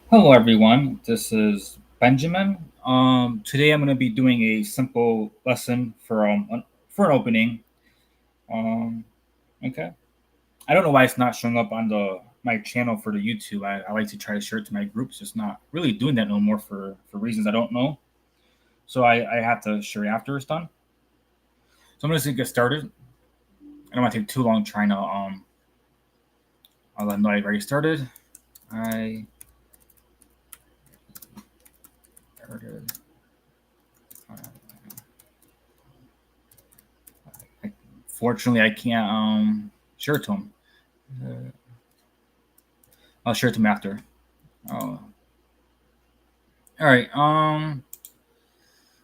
Hello, everyone. This is Benjamin. Today I'm going to be doing a simple lesson for an opening. Um, okay. I don't know why it's not showing up on the my channel for the YouTube. I like to try to share it to my groups. It's not really doing that no more for reasons I don't know. So I have to share it after it's done. So I'm just gonna get started. I don't want to take too long trying to I'll let them know I've already started. I started. Fortunately, I can't share it to them. I'll share it to them after. Oh, all right.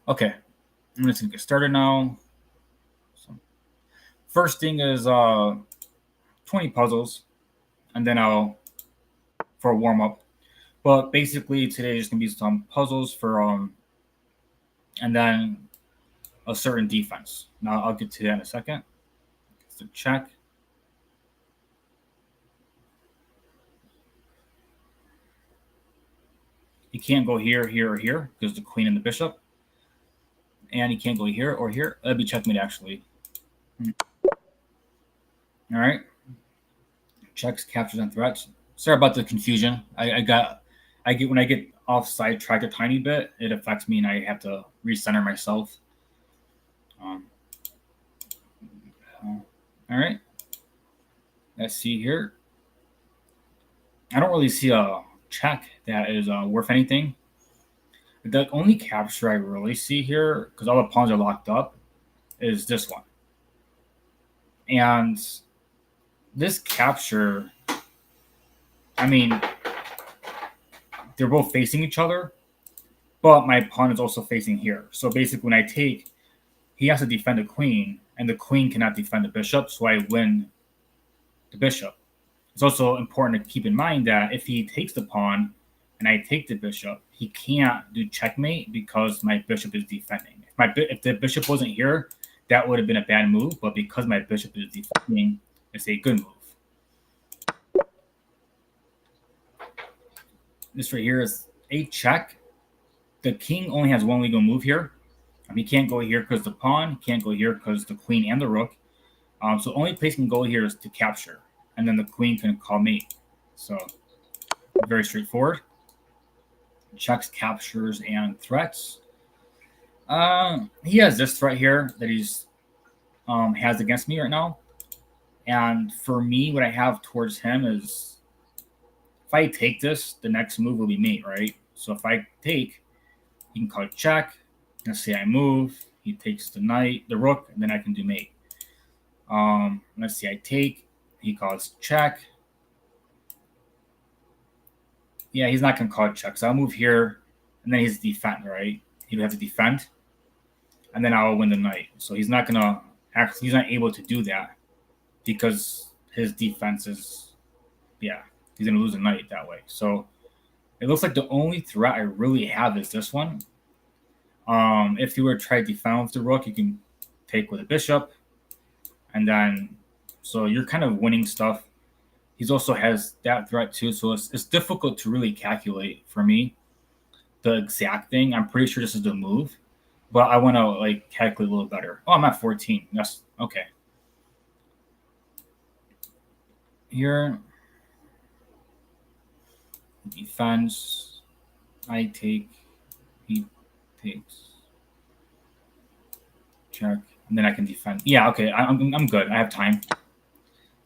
Okay. I'm just gonna get started now. So first thing is 20 puzzles, and then I'll for a warm up. But basically today is gonna be some puzzles for and then a certain defense. Now I'll get to that in a second. So check. You can't go here, here, or here because the queen and the bishop. And you can't go here or here. That'd be checkmate actually. All right. Checks, captures, and threats. Sorry about the confusion. I get when I get off sidetracked a tiny bit, it affects me, and I have to recenter myself. Um, all right. Let's see here. I don't really see a check that is worth anything. The only capture I really see here, because all the pawns are locked up, is this one. And this capture, I mean, they're both facing each other, but my pawn is also facing here. So basically, when I take, he has to defend the queen, and the queen cannot defend the bishop, so I win the bishop. It's also important to keep in mind that if he takes the pawn and I take the bishop, he can't do checkmate because my bishop is defending. If the bishop wasn't here, that would have been a bad move, but because my bishop is defending, it's a good move. This right here is a check. The king only has one legal move here. He can't go here because the pawn, he can't go here because the queen and the rook. So the only place he can go here is to capture, and then the queen can call mate. So very straightforward. Checks, captures, and threats. He has this threat here that he's has against me right now, and for me, what I have towards him is if I take this, the next move will be mate, right? So if I take, he can call check. Let's say I move, he takes the knight, the rook, and then I can do mate. Let's see, I take, he calls check. Yeah, he's not gonna call check, so I'll move here, and then he's defend, right? He would have to defend, and then I'll win the knight. So he's not gonna actually, he's not able to do that because his defense is, yeah, he's gonna lose a knight that way. So it looks like the only threat I really have is this one. If you were to try to defend with the rook, you can take with a bishop, and then so you're kind of winning stuff. He also has that threat too, so it's difficult to really calculate for me the exact thing. I'm pretty sure this is the move, but I want to like calculate a little better. Oh, I'm at 14. That's okay. Here, defense. I take. He takes. Check, and then I can defend. Yeah, okay. I'm good. I have time.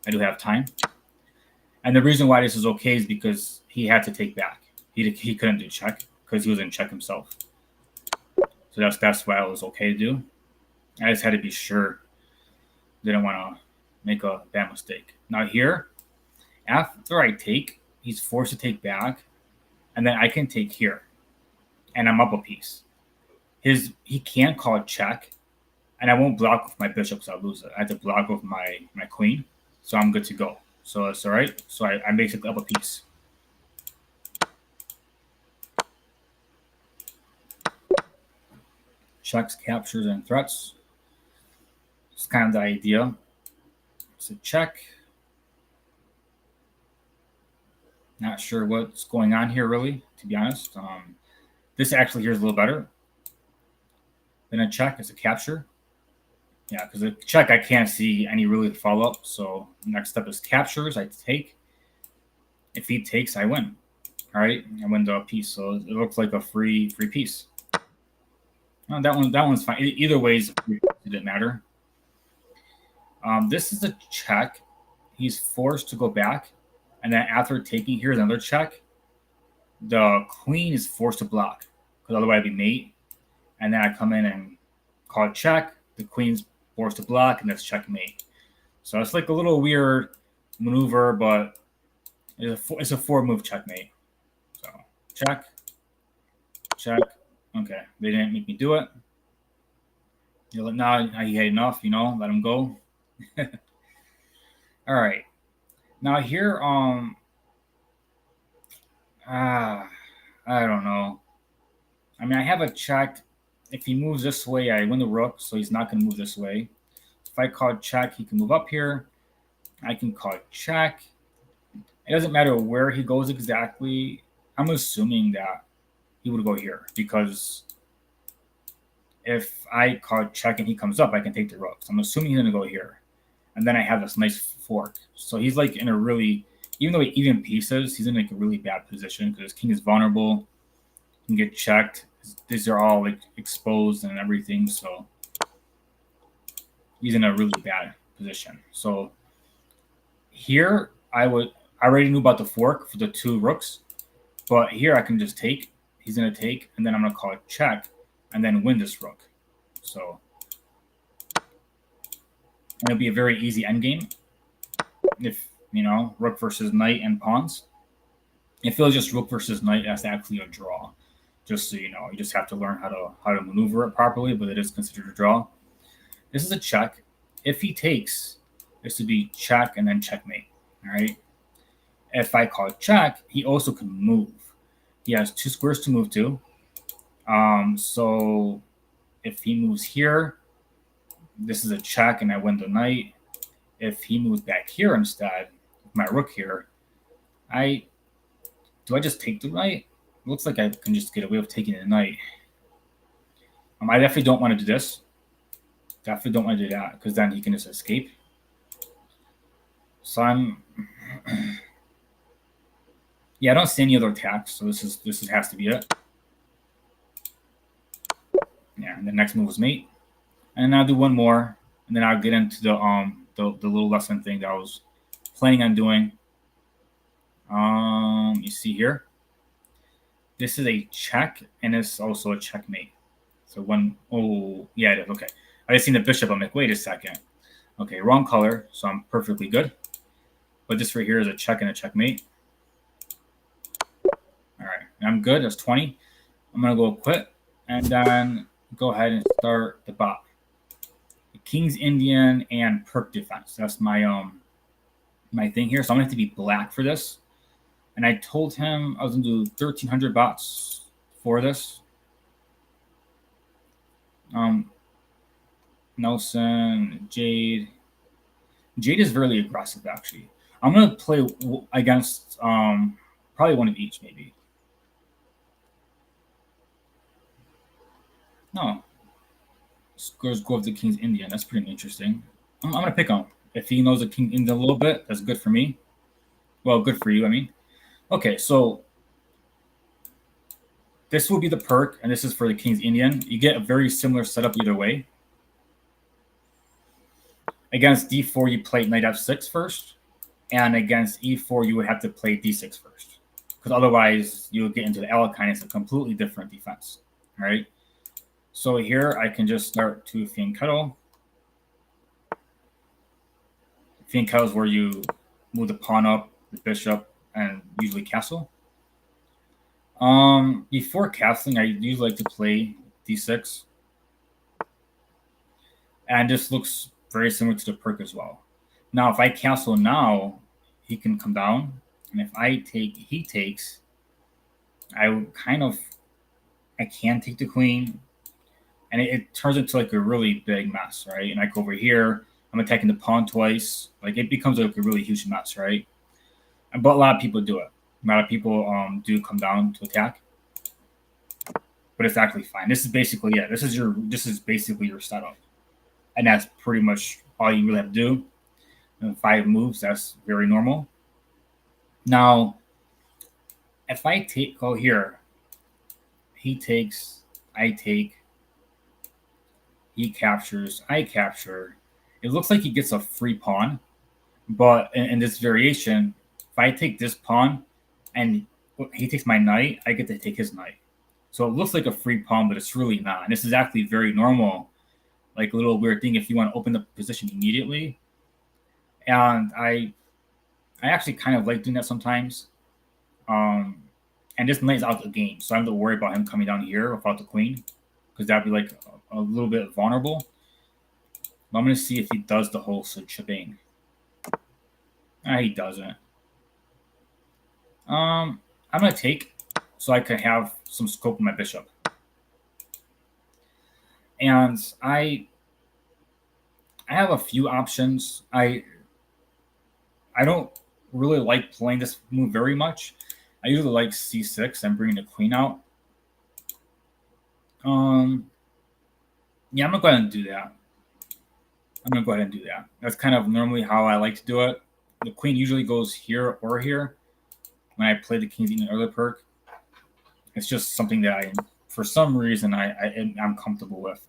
I do have time. And the reason why this is okay is because he had to take back. He couldn't do check because he was in check himself. So that's why it was okay to do. I just had to be sure. Didn't want to make a bad mistake. Now here, after I take, he's forced to take back, and then I can take here, and I'm up a piece. He can't call check, and I won't block with my bishop because I'll lose it. I have to block with my queen, so I'm good to go. So it's all right. So I'm basically up a piece. Checks, captures, and threats. It's kind of the idea. So check. Not sure what's going on here, really, to be honest. This actually here is a little better than a check. It's a capture. Yeah, because a check, I can't see any really follow-up. So next step is captures. I take. If he takes, I win. All right, I win the piece. So it looks like a free piece. That one's fine. Either ways, it didn't matter. This is a check. He's forced to go back, and then after taking here, another check. The queen is forced to block because otherwise it'd be mate. And then I come in and call check. The queen's forced to block, and that's checkmate. So it's like a little weird maneuver, but it's a 4-move checkmate. So check, check. Okay, they didn't make me do it. Now he had enough, let him go. All right. Now here, I don't know. I mean, I have a check. If he moves this way, I win the rook, so he's not going to move this way. If I call check, he can move up here. I can call check. It doesn't matter where he goes exactly. I'm assuming that he would go here because if I call check and he comes up, I can take the rook. So I'm assuming he's going to go here. And then I have this nice fork. So he's like in a really, even though he even pieces, he's in like a really bad position because his king is vulnerable. He can get checked. These are all like exposed and everything. So he's in a really bad position. So here I already knew about the fork for the 2 rooks, but here I can just take. He's going to take, and then I'm going to call it check, and then win this rook. So it'll be a very easy endgame. If rook versus knight and pawns. If it was just rook versus knight, that's actually a draw. Just so you know, you just have to learn how to maneuver it properly, but it is considered a draw. This is a check. If he takes, this would be check and then checkmate. All right. If I call check, he also can move. He has 2 squares to move to. So if he moves here, this is a check and I win the knight. If he moves back here instead, my rook here, do I just take the knight? It looks like I can just get away with taking the knight. I definitely don't want to do this. Definitely don't want to do that because then he can just escape. So yeah, I don't see any other attacks, so this has to be it. Yeah, and the next move is mate, and I'll do one more, and then I'll get into the little lesson thing that I was planning on doing. You see here, this is a check, and it's also a checkmate. So oh yeah, it is. Okay, I just seen the bishop. I'm like, wait a second. Okay, wrong color, so I'm perfectly good. But this right here is a check and a checkmate. All right, I'm good. That's 20. I'm gonna go quit, and then go ahead and start the bot. The King's Indian and Pirc defense. That's my my thing here. So I'm gonna have to be black for this. And I told him I was gonna do 1,300 bots for this. Nelson, Jade. Jade is really aggressive, actually. I'm gonna play against probably one of each, maybe. No. Scores go of the King's Indian. That's pretty interesting. I'm gonna pick him. If he knows the King Indian a little bit, that's good for me. Well, good for you, I mean. Okay, so this will be the Pirc, and this is for the King's Indian. You get a very similar setup either way. Against d4, you play knight f6 first, and against e4, you would have to play d6 first, because otherwise you would get into the Alekhine. It's a completely different defense, all right? So here I can just start to fianchetto. Fianchetto is where you move the pawn up, the bishop, and usually castle. Before castling, I usually like to play d6. And this looks very similar to the Pirc as well. Now, if I castle now, he can come down. And if I take, he takes, I can take the queen. And it turns into like a really big mess, right? And I go over here, I'm attacking the pawn twice. Like it becomes like a really huge mess, right? But a lot of people do it. A lot of people do come down to attack, but it's actually fine. This is basically This is basically your setup, and that's pretty much all you really have to do. And 5 moves, that's very normal. Now, if I go here, he takes, I take, he captures, I capture. It looks like he gets a free pawn, but in this variation, if I take this pawn and he takes my knight, I get to take his knight. So it looks like a free pawn, but it's really not. And this is actually very normal, like a little weird thing if you want to open the position immediately. And I actually kind of like doing that sometimes. And this knight's out of the game, so I don't have to worry about him coming down here without the queen, because that'd be like a little bit vulnerable. But I'm going to see if he does the whole shebang. He doesn't. I'm going to take so I can have some scope with my bishop. And I have a few options. I don't really like playing this move very much. I usually like c6 and bringing the queen out. Yeah, I'm gonna go ahead and do that. That's kind of normally how I like to do it. The queen usually goes here or here when I play the kings in the early perk. It's just something that for some reason, I'm comfortable with.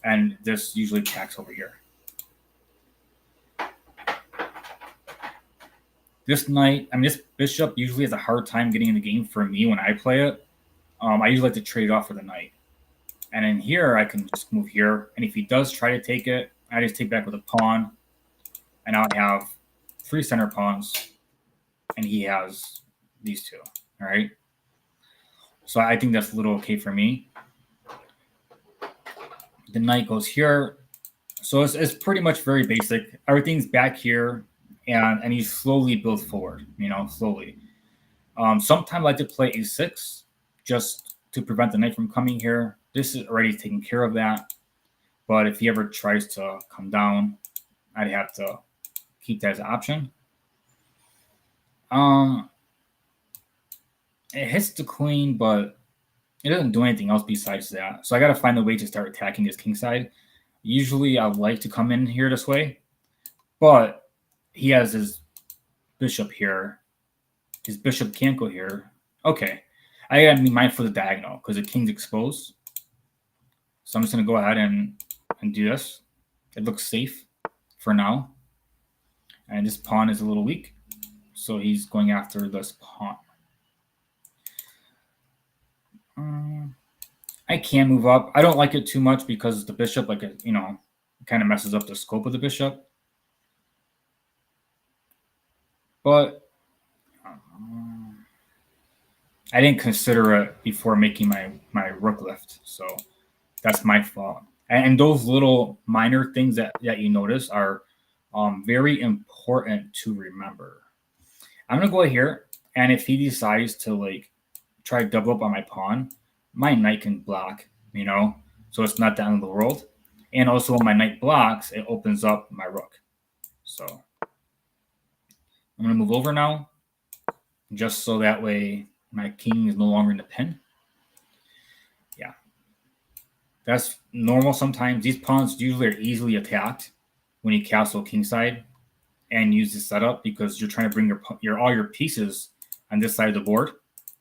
And this usually attacks over here. This knight, this bishop usually has a hard time getting in the game for me when I play it. I usually like to trade it off for the knight. And in here, I can just move here. And if he does try to take it, I just take back with a pawn. And I'll have 3 center pawns. And he has these 2. All right. So I think that's a little okay for me. The knight goes here. So it's pretty much very basic. Everything's back here. And you slowly build forward, slowly. Sometimes I like to play a6 just to prevent the knight from coming here. This is already taking care of that. But if he ever tries to come down, I'd have to keep that as an option. It hits the queen, but it doesn't do anything else besides that. So I got to find a way to start attacking his king side. Usually I like to come in here this way, but he has his bishop here. His bishop can't go here. Okay. I got to be mindful of the diagonal because the king's exposed. So I'm just going to go ahead and do this. It looks safe for now. And this pawn is a little weak. So he's going after this pawn. I can move up. I don't like it too much because the bishop, kind of messes up the scope of the bishop. But I didn't consider it before making my rook lift. So that's my fault. And those little minor things that you notice are very important to remember. I'm going to go here. And if he decides to try to double up on my pawn, my knight can block, so it's not the end of the world. And also when my knight blocks, it opens up my rook. So I'm going to move over now, just so that way my king is no longer in the pin. Yeah. That's normal sometimes. These pawns usually are easily attacked when you castle kingside and use this setup because you're trying to bring all your pieces on this side of the board,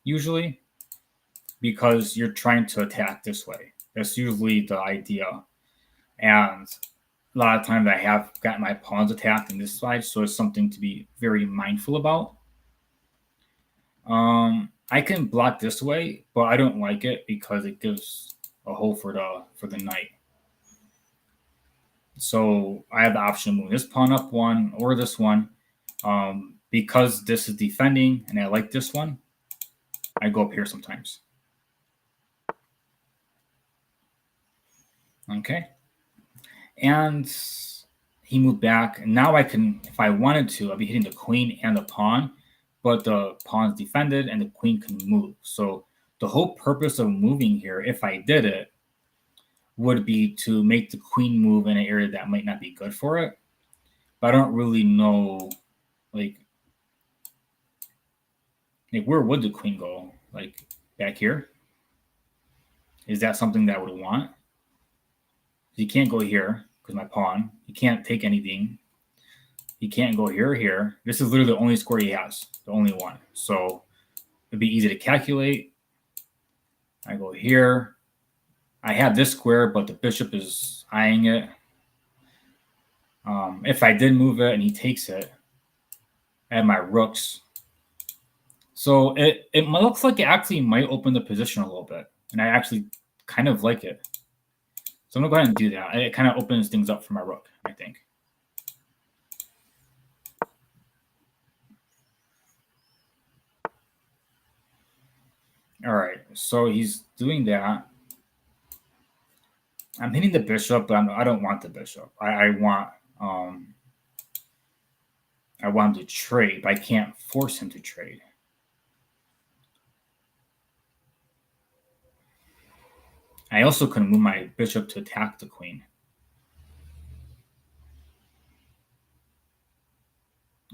usually, because you're trying to attack this way. That's usually the idea. And a lot of times I have gotten my pawns attacked in this side, so it's something to be very mindful about. I can block this way, but I don't like it because it gives a hole for the knight. So I have the option to move this pawn up one or this one. Because this is defending and I like this one, I go up here sometimes. Okay. And he moved back. And now I can, if I wanted to, I'd be hitting the queen and the pawn, but the pawn's defended and the queen can move. So the whole purpose of moving here, if I did it, would be to make the queen move in an area that might not be good for it. But I don't really know, Like, where would the queen go? Like, back here? Is that something that I would want? You can't go here because my pawn. You can't take anything. He can't go here or here. This is literally the only square he has, the only one. So it'd be easy to calculate. I go here. I have this square, but the bishop is eyeing it. If I did move it and he takes it, I have my rooks. So it looks like it actually might open the position a little bit. And I actually kind of like it. So I'm going to go ahead and do that. It kind of opens things up for my rook, I think. All right, so he's doing that. I'm hitting the bishop, but I don't want the bishop. I want him to trade, but I can't force him to trade. I also can move my bishop to attack the queen.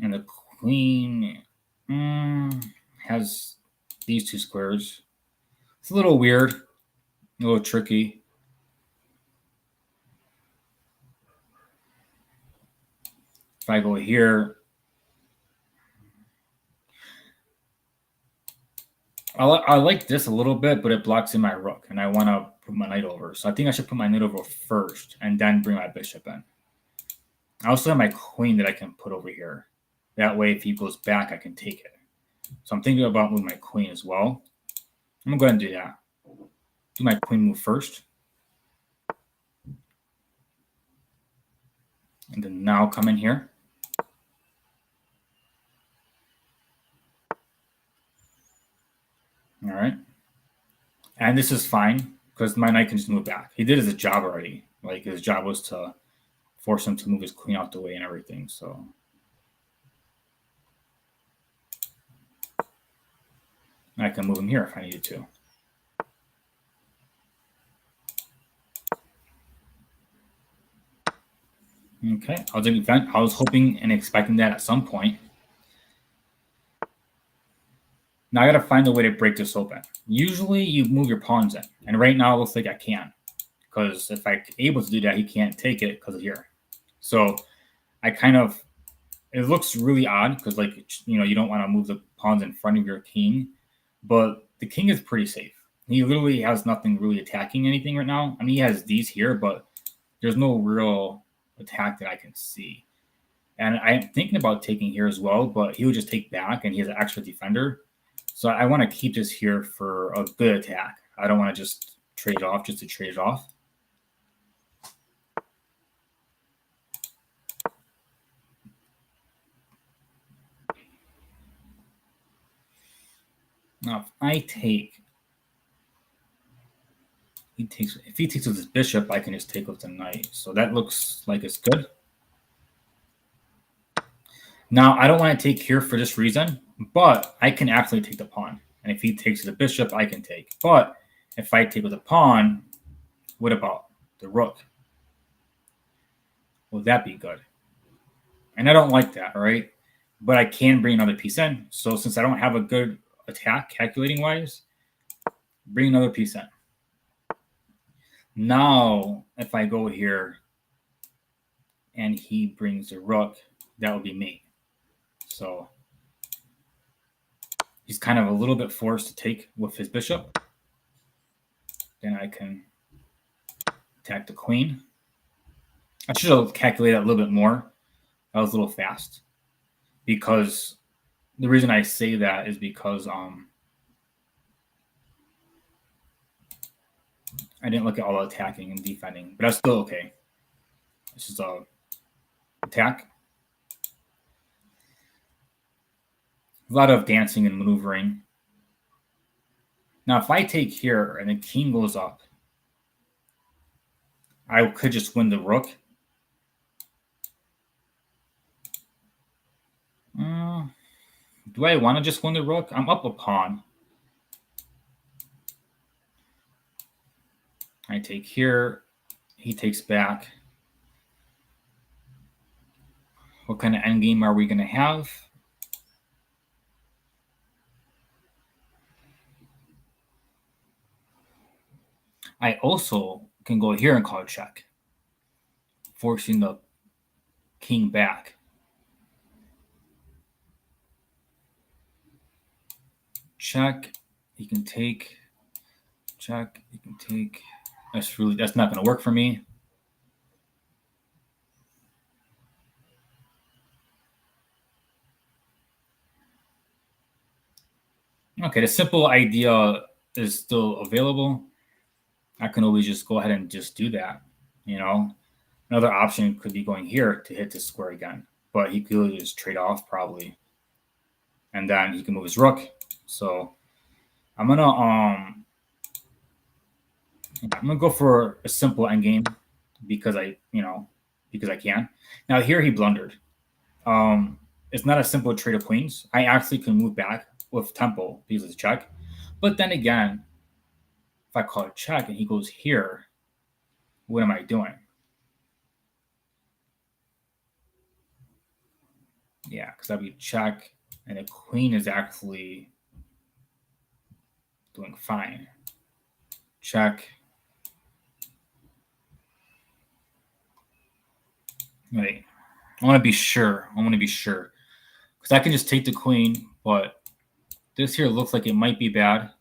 And the queen has these two squares. It's a little weird, a little tricky. If I go here, I like this a little bit, but it blocks in my rook, and I want to put my knight over. So I think I should put my knight over first, and then bring my bishop in. I also have my queen that I can put over here. That way, if he goes back, I can take it. So I'm thinking about moving my queen as well. I'm going to go ahead and do that. Do my queen move first. And then now come in here. All right. And this is fine because my knight can just move back. He did his job already. Like, his job was to force him to move his queen out the way and everything. So I can move him here if I needed to. Okay, I was hoping and expecting that at some point. Now I got to find a way to break this open. Usually you move your pawns in, and right now it looks like I can, because if I'm able to do that, he can't take it because of here. So I kind of, it looks really odd because, like, you don't want to move the pawns in front of your king, but the king is pretty safe. He literally has nothing really attacking anything right now. I mean, he has these here, but there's no real attack that I can see. And I'm thinking about taking here as well, but he would just take back, and he has an extra defender. So I want to keep this here for a good attack. I don't want to just trade it off just to trade it off. Now, if I take, if he takes with his bishop, I can just take with the knight. So that looks like it's good. Now, I don't want to take here for this reason, but I can absolutely take the pawn. And if he takes the bishop, I can take. But if I take with the pawn, what about the rook? Will that be good? And I don't like that, all right? But I can bring another piece in. So since I don't have a good attack calculating-wise, bring another piece in. Now, if I go here and he brings a rook, that would be me. So he's kind of a little bit forced to take with his bishop. Then I can attack the queen. I should have calculated a little bit more. I was a little fast. Because the reason I say that is because I didn't look at all the attacking and defending, but that's still okay. This is a attack. A lot of dancing and maneuvering. Now, if I take here and the king goes up, I could just win the rook. Do I want to just win the rook? I'm up a pawn. I take here. He takes back. What kind of endgame are we going to have? I also can go here and call a check, forcing the king back. Check. He can take. Check. He can take. That's not going to work for me. Okay, the simple idea is still available. I can always just go ahead and just do that. Another option could be going here to hit this square again, but he could just trade off probably, and then he can move his rook. So I'm gonna go for a simple endgame because I can. Now here he blundered. It's not a simple trade of queens. I actually can move back with tempo because it's check, but then again, if I call it check and he goes here, what am I doing? Yeah, because that'd be check, and the queen is actually doing fine. Check. Wait, I want to be sure. Because I can just take the queen, but this here looks like it might be bad.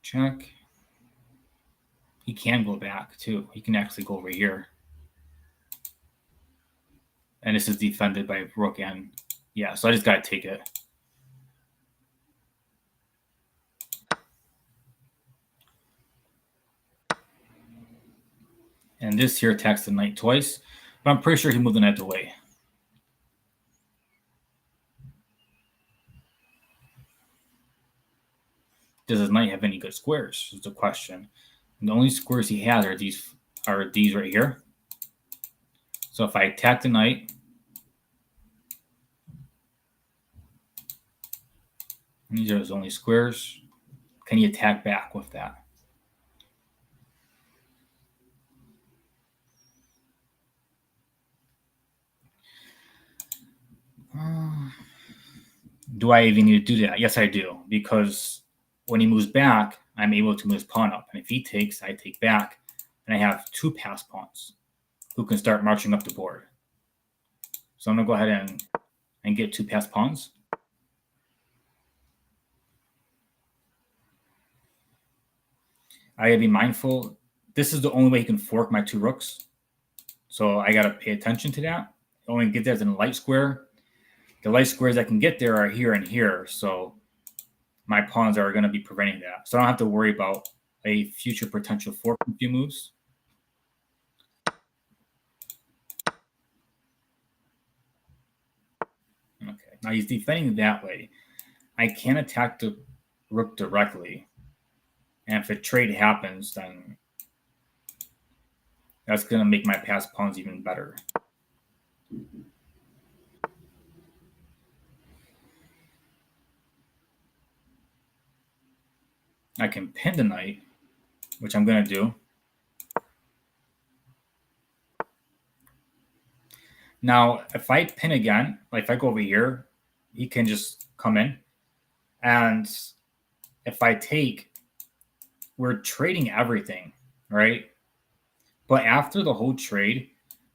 Check. He can go back too. He can actually go over here. And this is defended by rook and yeah, so I just gotta take it. And this here attacks the knight twice, but I'm pretty sure he moved the knight away. Does his knight have any good squares? Is the question. And the only squares he has are these right here. So if I attack the knight, these are his only squares. Can he attack back with that? Do I even need to do that? Yes, I do, because when he moves back, I'm able to move his pawn up. And if he takes, I take back, and I have two pass pawns who can start marching up the board. So I'm going to go ahead and get two pass pawns. I gotta be mindful. This is the only way he can fork my two rooks. So I gotta pay attention to that. I only get that in a light square. The light squares I can get there are here and here. So my pawns are gonna be preventing that. So I don't have to worry about a future potential fork in a few moves. Okay, now he's defending that way. I can attack the rook directly. And if a trade happens, then that's going to make my pass pawns even better. I can pin the knight, which I'm going to do. Now, if I pin again, like if I go over here, he can just come in. And if I take, we're trading everything, right? But after the whole trade,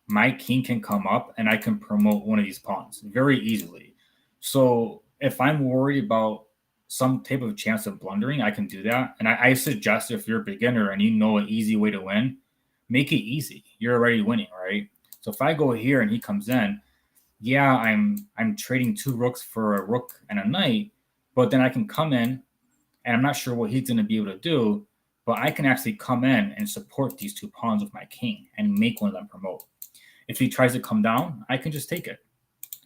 my king can come up and I can promote one of these pawns very easily. So if I'm worried about some type of chance of blundering, I can do that. And I suggest if you're a beginner and you know an easy way to win, make it easy. You're already winning, right? So if I go here and he comes in, yeah, I'm trading two rooks for a rook and a knight, but then I can come in and I'm not sure what he's going to be able to do, but I can actually come in and support these two pawns with my king and make one of them promote. If he tries to come down, I can just take it.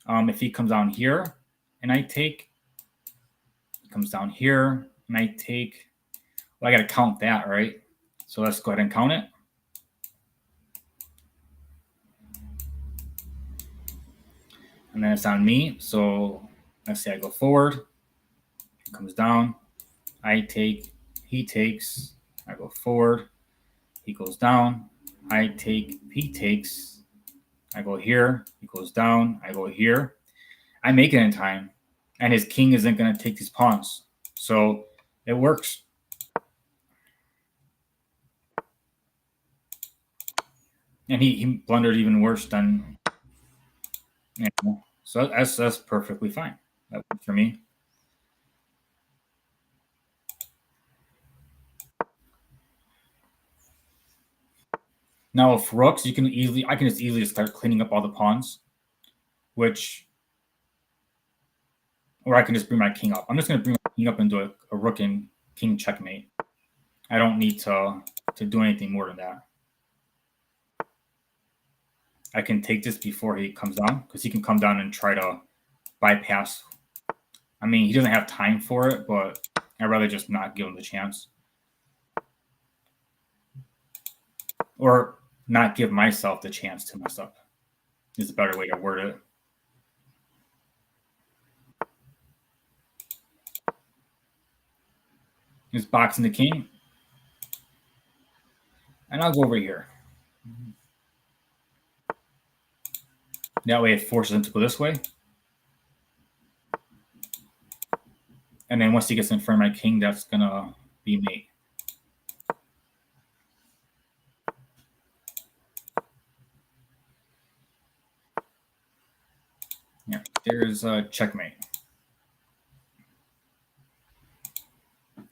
If he comes down here and I take, he comes down here and I take, well, I got to count that, right? So let's go ahead and count it. And then it's on me. So let's say I go forward, he comes down, I take, he takes, I go forward, he goes down, I take, he takes, I go here, he goes down, I go here. I make it in time, and his king isn't going to take these pawns. So it works. And he blundered even worse than, you know. So that's perfectly fine. That works for me. Now with rooks, I can just easily start cleaning up all the pawns, or I can just bring my king up. I'm just going to bring my king up and do a rook and king checkmate. I don't need to do anything more than that. I can take this before he comes down, because he can come down and try to bypass. I mean, he doesn't have time for it, but I'd rather just not give him the chance. Or not give myself the chance to mess up is a better way to word it. Just boxing the king. And I'll go over here. That way it forces him to go this way. And then once he gets in front of my king, that's going to be mate. Yeah, there's a checkmate.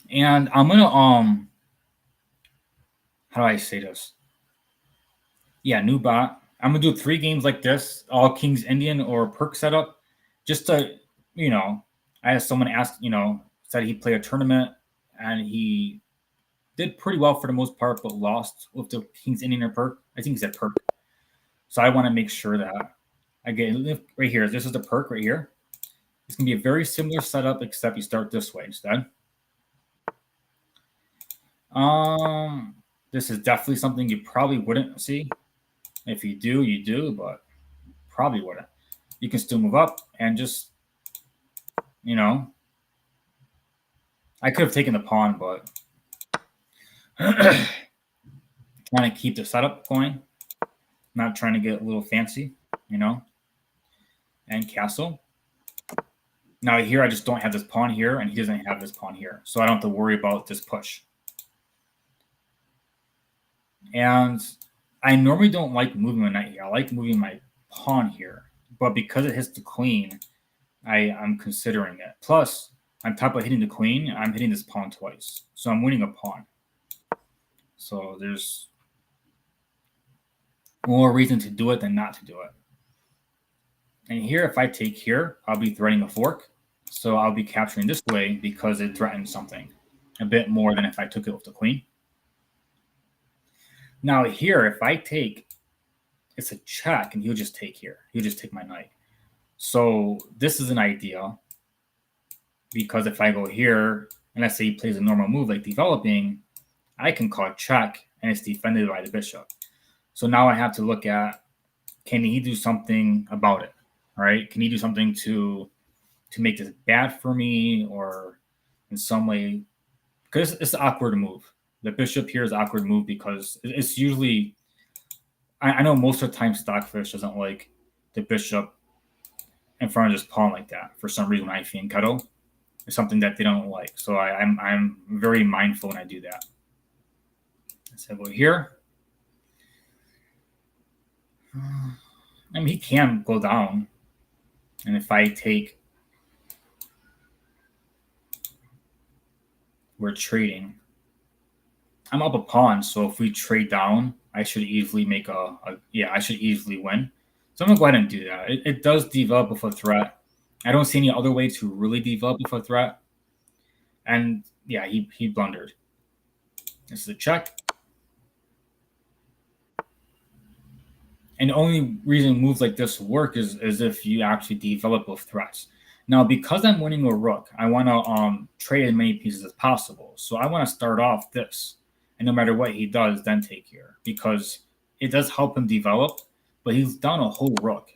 And I'm going to, how do I say this? Yeah, new bot. I'm going to do 3 games like this, all King's Indian or Pirc setup, just to, I had someone ask, said he played a tournament and he did pretty well for the most part, but lost with the King's Indian or Pirc. I think he said Pirc. So I want to make sure that I get right here. This is the Pirc right here. It's going to be a very similar setup, except you start this way instead. This is definitely something you probably wouldn't see. If you do, you do, but probably wouldn't. You can still move up and just, I could have taken the pawn, but trying to keep the setup going, not trying to get a little fancy, and castle. Now here, I just don't have this pawn here, and he doesn't have this pawn here, so I don't have to worry about this push. And I normally don't like moving my knight here. I like moving my pawn here, but because it hits the queen, I'm considering it. Plus, on top of hitting the queen, I'm hitting this pawn twice, so I'm winning a pawn. So there's more reason to do it than not to do it. And here, if I take here, I'll be threatening a fork. So I'll be capturing this way because it threatens something a bit more than if I took it with the queen. Now here, if I take, it's a check, and he'll just take here. He'll just take my knight. So this is an idea, because if I go here, and let's say he plays a normal move like developing, I can call check, and it's defended by the bishop. So now I have to look at, can he do something about it? All right, can he do something to make this bad for me, or in some way? Because it's an awkward move. The bishop here is an awkward move because it's usually, I know most of the time Stockfish doesn't like the bishop in front of his pawn like that. For some reason, I think Kettle is something that they don't like. So I'm very mindful when I do that. So go here. I mean, he can go down. And if I take, we're trading. I'm up a pawn, so if we trade down, I should easily make I should easily win. So I'm going to go ahead and do that. It does develop with a threat. I don't see any other way to really develop with a threat. And yeah, he blundered. This is a check. And the only reason moves like this work is if you actually develop with threats. Now, because I'm winning a rook, I want to trade as many pieces as possible. So I want to start off this. And no matter what he does, then take here. Because it does help him develop, but he's down a whole rook.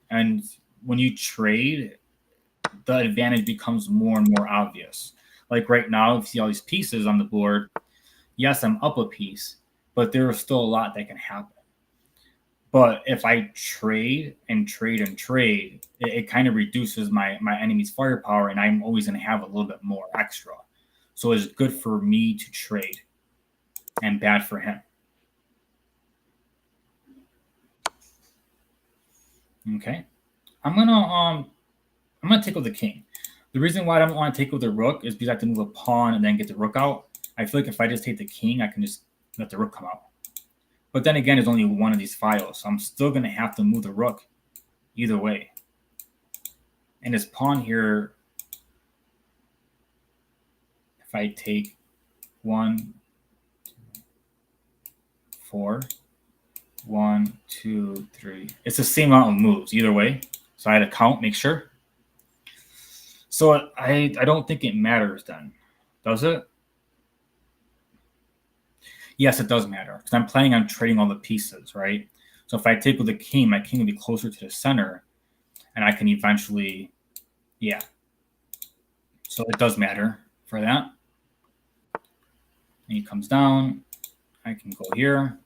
And when you trade, the advantage becomes more and more obvious. Like right now, if you see all these pieces on the board, yes, I'm up a piece, but there is still a lot that can happen. But if I trade and trade and trade, it kind of reduces my enemy's firepower, and I'm always going to have a little bit more extra. So it's good for me to trade and bad for him. Okay. I'm gonna take with the king. The reason why I don't want to take with the rook is because I have to move a pawn and then get the rook out. I feel like if I just take the king, I can just let the rook come out. But then again, there's only one of these files, so I'm still gonna have to move the rook either way. And this pawn here, if I take 1, 4, 1, 2, 3, it's the same amount of moves either way. So I had to count, make sure. So I don't think it matters then, does it? Yes, it does matter because I'm planning on trading all the pieces, right? So if I take with the king, my king will be closer to the center, and I can eventually, yeah. So it does matter for that. And he comes down. I can go here.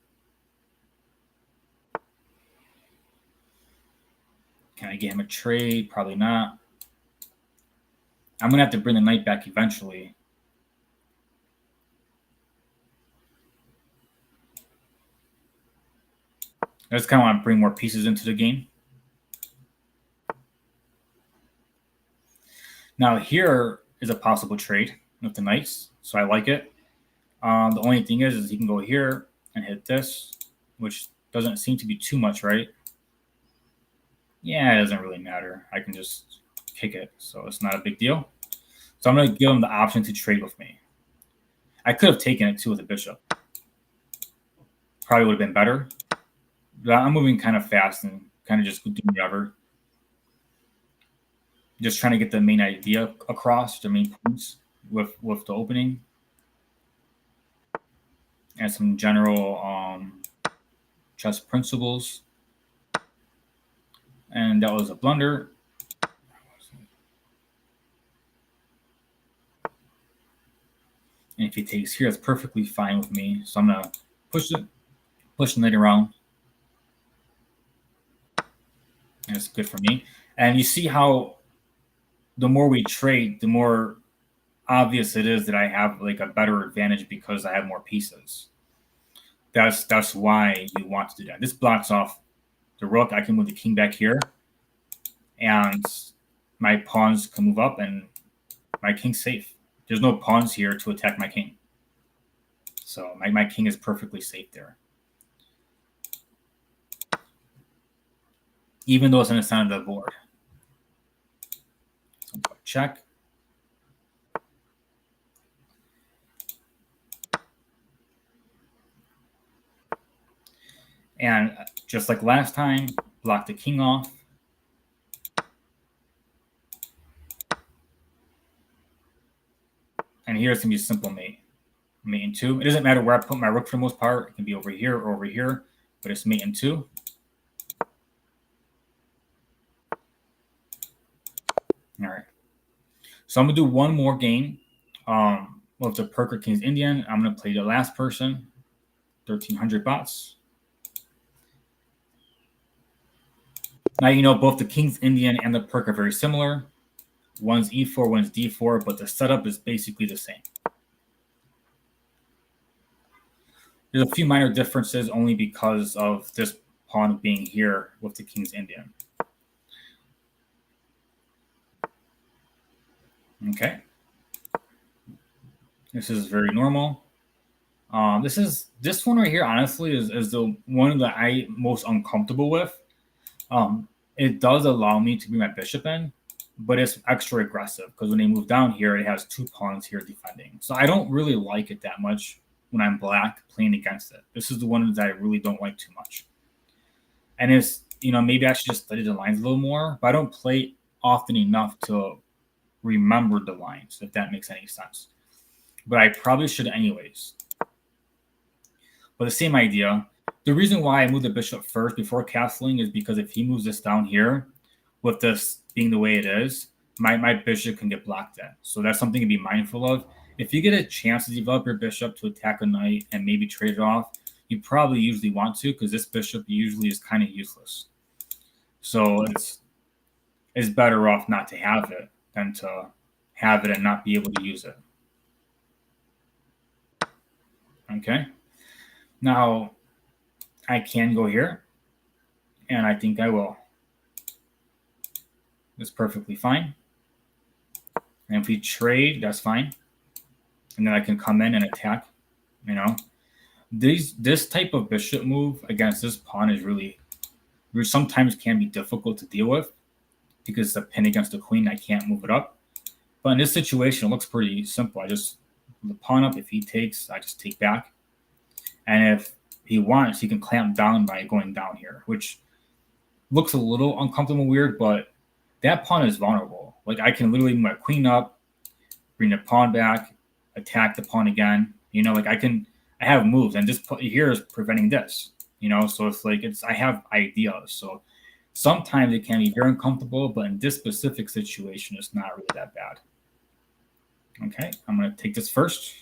Can I get him a trade? Probably not. I'm going to have to bring the knight back eventually. I just kind of want to bring more pieces into the game. Now here is a possible trade with the knights, so I like it. The only thing is he can go here and hit this, which doesn't seem to be too much, right? Yeah, it doesn't really matter. I can just kick it, so it's not a big deal. So I'm going to give him the option to trade with me. I could have taken it too with a bishop. Probably would have been better. But I'm moving kind of fast and kind of just doing whatever. Just trying to get the main idea across, the main points with the opening. And some general chess principles. And that was a blunder. And if he takes here, that's perfectly fine with me. So I'm going to push the knight around. And it's good for me. And you see how the more we trade, the more obvious it is that I have like a better advantage because I have more pieces. That's why you want to do that. This blocks off the rook. I can move the king back here, and my pawns can move up, and my king's safe. There's no pawns here to attack my king. So my king is perfectly safe there. Even though it's on the center of the board. So check. And just like last time, block the king off. And here's going to be a simple mate. Mate in 2. It doesn't matter where I put my rook for the most part. It can be over here or over here, but it's mate in 2. All right. So I'm going to do one more game with the Pirc King's Indian. I'm going to play the last person, 1,300 bots. Now, you know, both the King's Indian and the Pirc are very similar. One's E4, one's D4, but the setup is basically the same. There's a few minor differences only because of this pawn being here with the King's Indian. Okay. This is very normal. This one right here, honestly, is the one that I'm most uncomfortable with. It does allow me to bring my bishop in, but it's extra aggressive because when they move down here, it has 2 pawns here defending. So I don't really like it that much when I'm black playing against it. This is the one that I really don't like too much. And it's, you know, maybe I should just study the lines a little more, but I don't play often enough to remember the lines, if that makes any sense. But I probably should anyways. But the same idea. The reason why I moved the bishop first before castling is because if he moves this down here, with this being the way it is, my bishop can get blocked at. So that's something to be mindful of. If you get a chance to develop your bishop to attack a knight and maybe trade it off, you probably usually want to, because this bishop usually is kind of useless. So it's better off not to have it than to have it and not be able to use it. Okay. Now, I can go here, and I think I will. That's perfectly fine. And if we trade, that's fine. And then I can come in and attack, you know. This type of bishop move against this pawn is really sometimes can be difficult to deal with because it's a pin against the queen. I can't move it up. But in this situation, it looks pretty simple. I just move the pawn up. If he takes, I just take back. And if he wants, he can clamp down by going down here, which looks a little uncomfortable, weird, but that pawn is vulnerable. Like, I can literally move my queen up, bring the pawn back, attack the pawn again. You know, like I have moves, and this here is preventing this. You know, so it's like I have ideas. So sometimes it can be very uncomfortable, but in this specific situation, it's not really that bad. Okay, I'm going to take this first,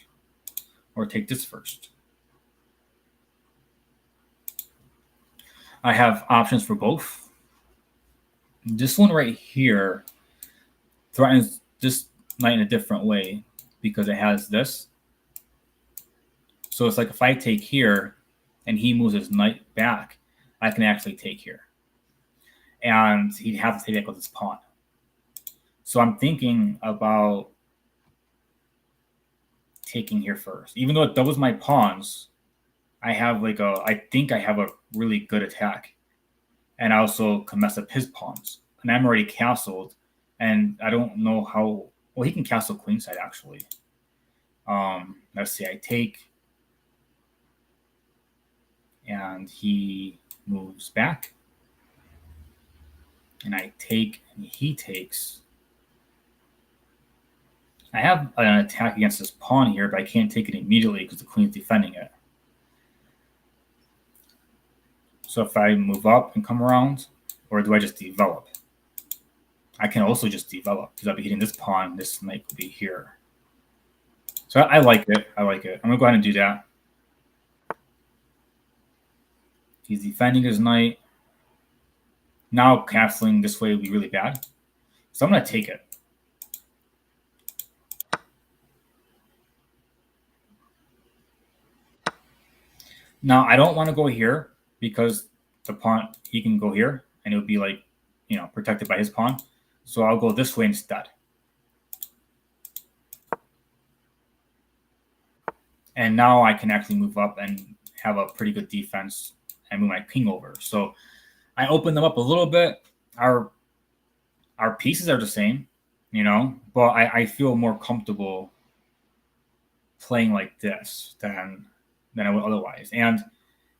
or take this first. I have options for both. This one right here threatens this knight in a different way because it has this. So it's like if I take here and he moves his knight back, I can actually take here. And he'd have to take back with his pawn. So I'm thinking about taking here first. Even though it doubles my pawns, I think I have a really good attack. And I also can mess up his pawns. And I'm already castled. And I don't know how... Well, he can castle queenside, actually. Let's see. I take... And he moves back. And I take, and he takes. I have an attack against this pawn here, but I can't take it immediately because the queen's defending it. So if I move up and come around, or do I just develop? I can also just develop because I'll be hitting this pawn. This knight will be here. So I like it. I like it. I'm going to go ahead and do that. He's defending his knight. Now castling this way would be really bad. So I'm going to take it. Now, I don't want to go here because the pawn, he can go here, and it would be like, you know, protected by his pawn. So I'll go this way instead. And now I can actually move up and have a pretty good defense and move my king over. So I open them up a little bit. Our pieces are the same, you know, but I feel more comfortable playing like this than I would otherwise. And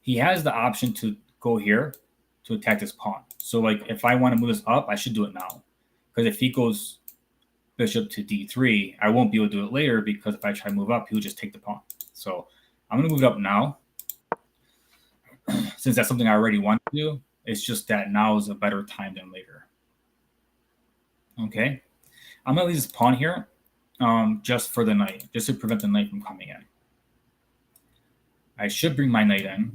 he has the option to go here to attack this pawn. So, like, if I want to move this up, I should do it now. Because if he goes bishop to d3, I won't be able to do it later because if I try to move up, he'll just take the pawn. So I'm going to move it up now. Since that's something I already want to do, it's just that now is a better time than later. Okay. I'm going to leave this pawn here just for the knight, just to prevent the knight from coming in. I should bring my knight in.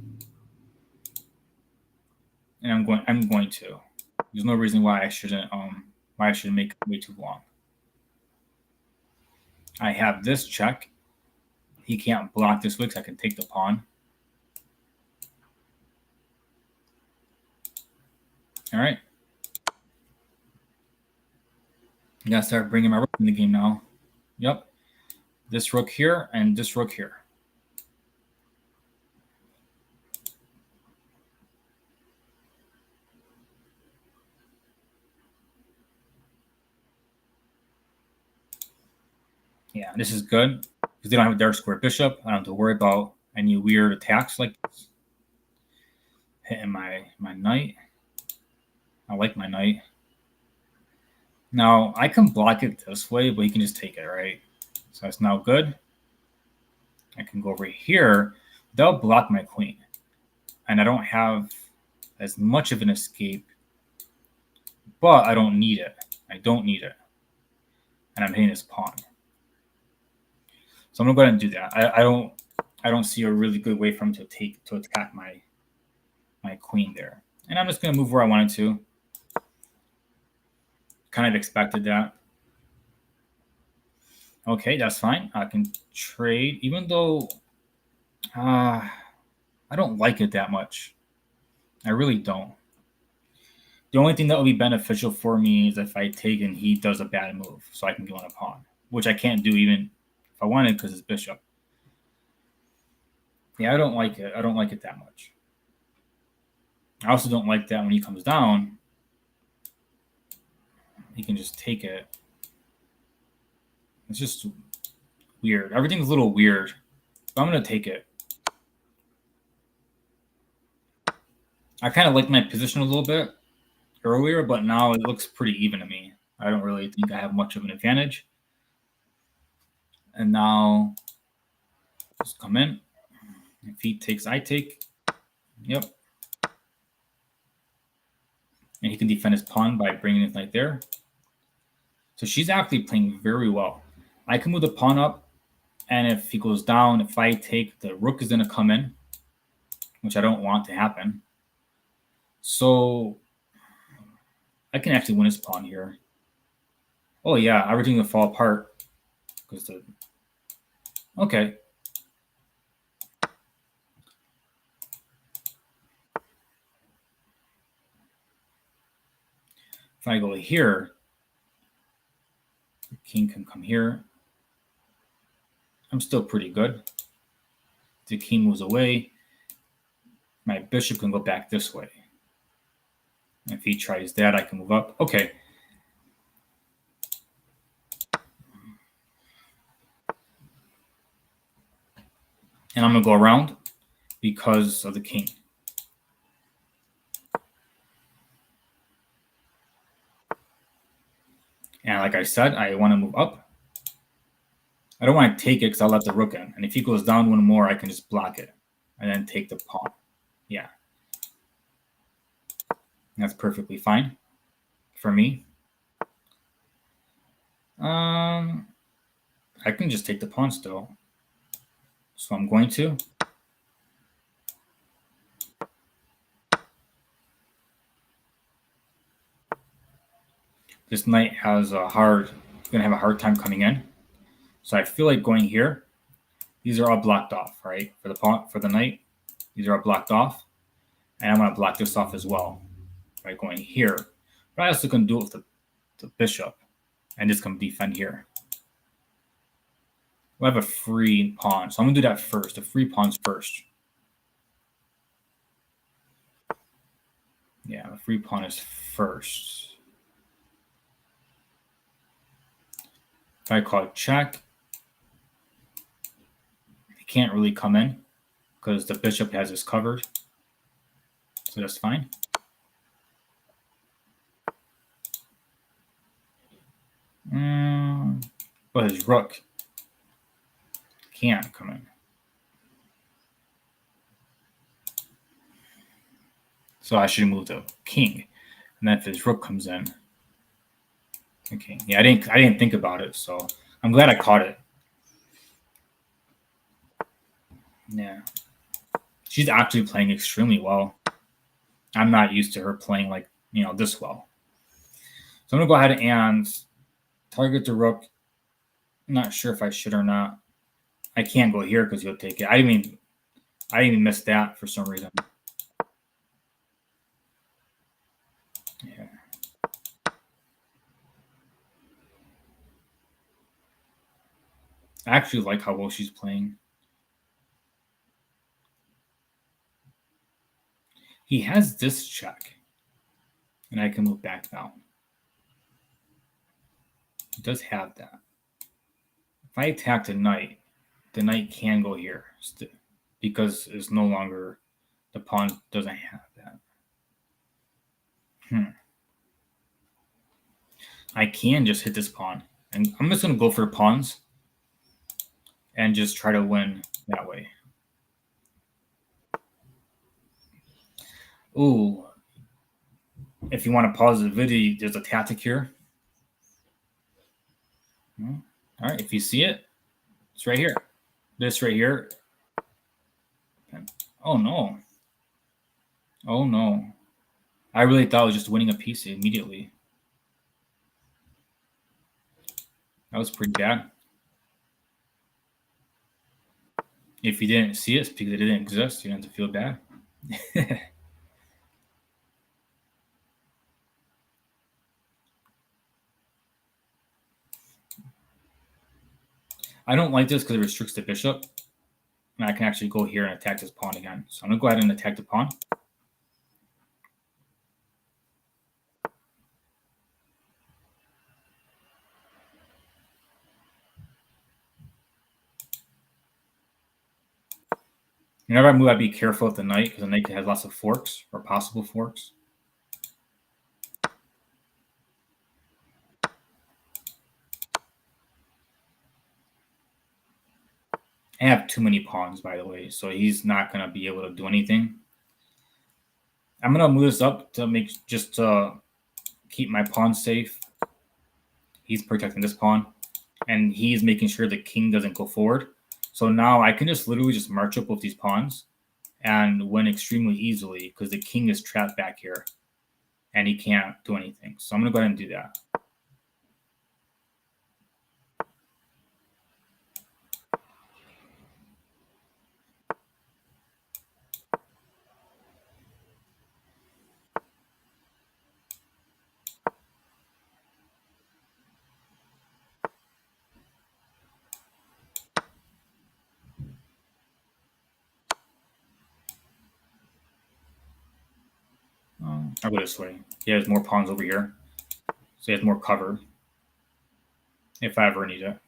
And I'm going to. There's no reason why I shouldn't make it way too long. I have this check. He can't block this way because I can take the pawn. All right. I gotta start bringing my rook in the game now. Yep. This rook here and this rook here. Yeah, this is good because they don't have a dark square bishop. I don't have to worry about any weird attacks like this. Hitting my knight. I like my knight. Now, I can block it this way, but he can just take it, right? So that's now good. I can go over here. They'll block my queen. And I don't have as much of an escape, but I don't need it. I don't need it. And I'm hitting this pawn. So I'm going to go ahead and do that. I don't see a really good way for him to attack my queen there. And I'm just going to move where I wanted to. Kind of expected that. Okay, that's fine. I can trade, even though I don't like it that much. I really don't. The only thing that would be beneficial for me is if I take and he does a bad move, so I can go on a pawn, which I can't do even if I wanted because it's bishop. Yeah, I don't like it. I don't like it that much. I also don't like that when he comes down, he can just take it. It's just weird. Everything's a little weird. But I'm going to take it. I kind of like my position a little bit earlier, but now it looks pretty even to me. I don't really think I have much of an advantage. And now, just come in. If he takes, I take. Yep. And he can defend his pawn by bringing it right there. So she's actually playing very well. I can move the pawn up, and if he goes down, if I take, the rook is going to come in, which I don't want to happen. So I can actually win his pawn here. Oh yeah, everything will fall apart. Okay. If I go here, the king can come here. I'm still pretty good. The king moves away. My bishop can go back this way. If he tries that, I can move up. Okay. And I'm going to go around because of the king. And like I said, I want to move up. I don't want to take it because I'll let the rook in. And if he goes down one more, I can just block it and then take the pawn. Yeah. That's perfectly fine for me. I can just take the pawn still. So I'm going to. This knight has going to have a hard time coming in. So I feel like going here. These are all blocked off, right? For the pawn, for the knight, these are all blocked off. And I'm going to block this off as well by going here. But I also can do it with the bishop and just come defend here. We'll have a free pawn. So I'm going to do that first. The free pawn's first. Yeah, the free pawn is first. If I call it check, he can't really come in because the bishop has this covered. So that's fine. But his rook can't come in. So I should move the king. And then if his rook comes in. Okay. Yeah, I didn't think about it, so I'm glad I caught it. Yeah. She's actually playing extremely well. I'm not used to her playing like, this well. So I'm gonna go ahead and target the rook. I'm not sure if I should or not. I can't go here because he'll take it. I didn't even miss that for some reason. Yeah. I actually like how well she's playing. He has this check. And I can move back down. He does have that. If I attack the knight can go here because it's no longer, the pawn doesn't have that. I can just hit this pawn. And I'm just going to go for pawns and just try to win that way. Ooh. If you want to pause the video, there's a tactic here. All right, if you see it, it's right here. This right here Oh no. Oh no. I really thought I was just winning a piece immediately. That was pretty bad. If you didn't see it, it's because it didn't exist. You didn't have to feel bad. I don't like this because it restricts the bishop. And I can actually go here and attack this pawn again. So I'm going to go ahead and attack the pawn. Whenever I move, I'd be careful with the knight because the knight has lots of forks or possible forks. I have too many pawns, by the way, so he's not going to be able to do anything. I'm going to move this up to make just to keep my pawn safe. He's protecting this pawn, and he's making sure the king doesn't go forward. So now I can just literally just march up with these pawns and win extremely easily because the king is trapped back here, and he can't do anything. So I'm going to go ahead and do that. I'll go this way. He has more pawns over here, so he has more cover if I ever need it.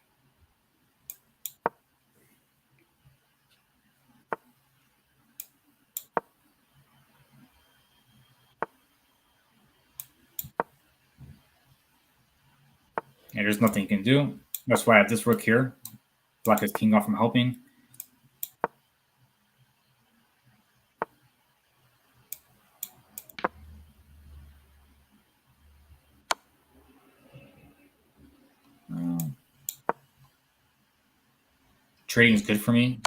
And there's nothing you can do. That's why I have this rook here. Block his king off from helping. Trading is good for me,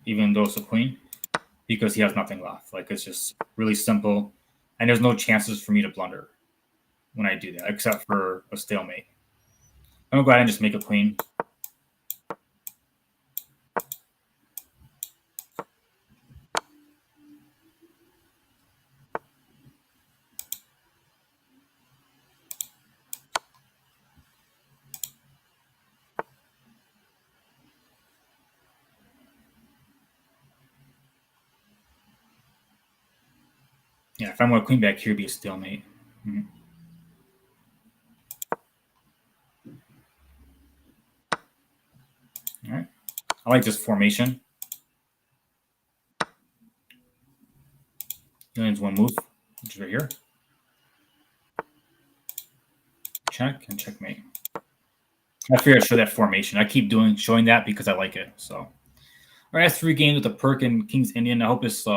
even though it's a queen, because he has nothing left. Like, it's just really simple, and there's no chances for me to blunder when I do that, except for a stalemate. I'm gonna go ahead and just make a queen. Yeah, if I want a queen back here, it'd be a stalemate. Mm-hmm. All right. I like this formation. He only has one move, which is right here. Check and checkmate. I figured I'd show that formation. I keep showing that because I like it. So, all right, that's 3 games with the Pirc and King's Indian. I hope it's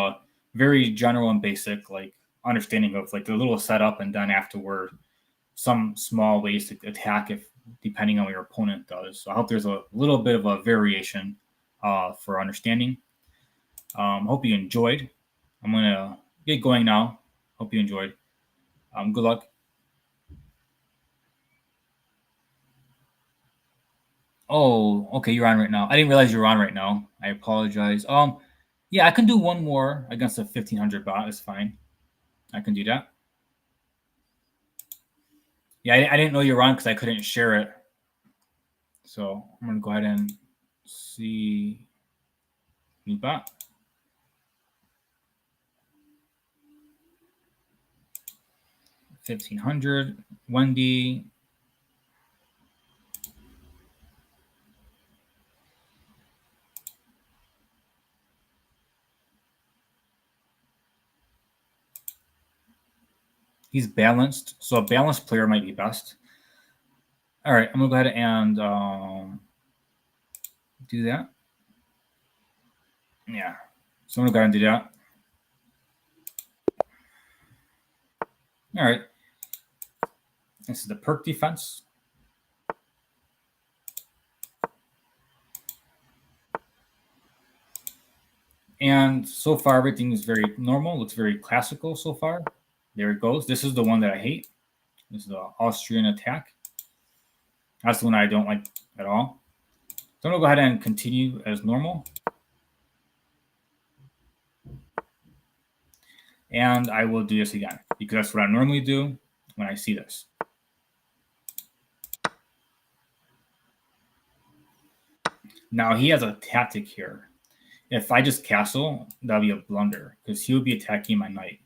very general and basic, like understanding of like the little setup, and then afterward some small ways to attack if depending on what your opponent does. So I hope there's a little bit of a variation for understanding. Hope you enjoyed. I'm gonna get going now. Hope you enjoyed. Good luck. Oh, okay, you're on right now. I didn't realize you were on right now. I apologize. Yeah, I can do one more against a 1500 bot. It's fine. I can do that. Yeah, I didn't know you were on because I couldn't share it. So I'm gonna go ahead and see new bot. 1500 1D. He's balanced, so a balanced player might be best. All right, I'm gonna go ahead and do that. Yeah, so I'm gonna go ahead and do that. All right, this is the Pirc defense. And so far, everything is very normal. Looks very classical so far. There it goes. This is the one that I hate. This is the Austrian attack. That's the one I don't like at all. So I'm going to go ahead and continue as normal. And I will do this again because that's what I normally do when I see this. Now he has a tactic here. If I just castle, that'll be a blunder because he would be attacking my knight.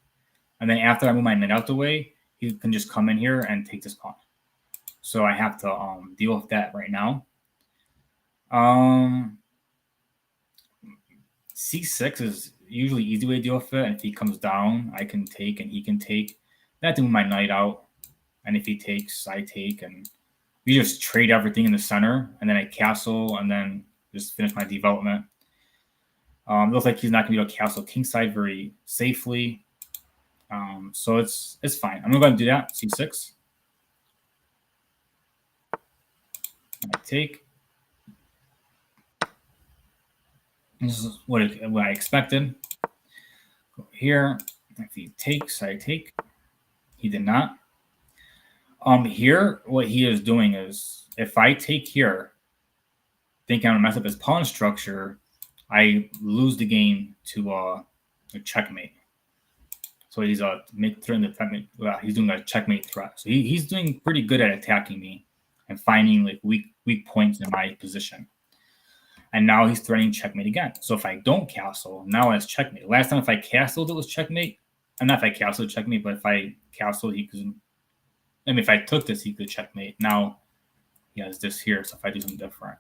And then after I move my knight out the way, he can just come in here and take this pawn. So I have to deal with that right now. C6 is usually easy way to deal with it. And if he comes down, I can take and he can take. I have to move my knight out. And if he takes, I take. And we just trade everything in the center. And then I castle and then just finish my development. Looks like he's not going to be able to castle kingside very safely. So it's fine. I'm going to go ahead and do that. C6. I take. This is what I expected. Go here. If he takes, I take. He did not. Here, what he is doing is, if I take here, thinking I'm gonna mess up his pawn structure, I lose the game to a checkmate. So he's he's doing a checkmate threat. So he's doing pretty good at attacking me and finding like weak points in my position. And now he's threatening checkmate again. So if I don't castle, now it's checkmate. Last time if I castled, it was checkmate. And not if I castled, checkmate, but if I castled, he could. I mean, if I took this, he could checkmate. Now he has this here. So if I do something different,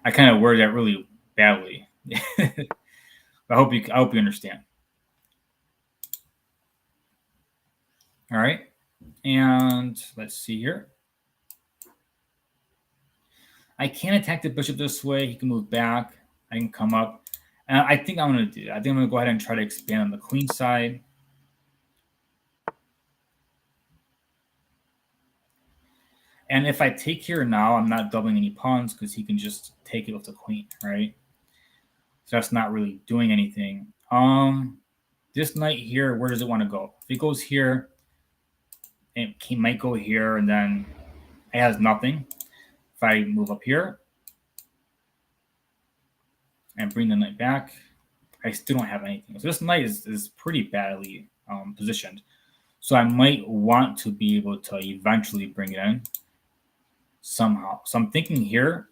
I kind of worded that really badly. I hope you understand. All right, and let's see here. I can attack the bishop this way. He can move back. I can come up. And I think I'm going to do that. I think I'm going to go ahead and try to expand on the queen side. And if I take here now, I'm not doubling any pawns because he can just take it with the queen, right? So that's not really doing anything. This knight here, where does it want to go? If it goes here, he might go here, and then it has nothing. If I move up here and bring the knight back, I still don't have anything. So this knight is pretty badly positioned. So I might want to be able to eventually bring it in somehow. So I'm thinking here,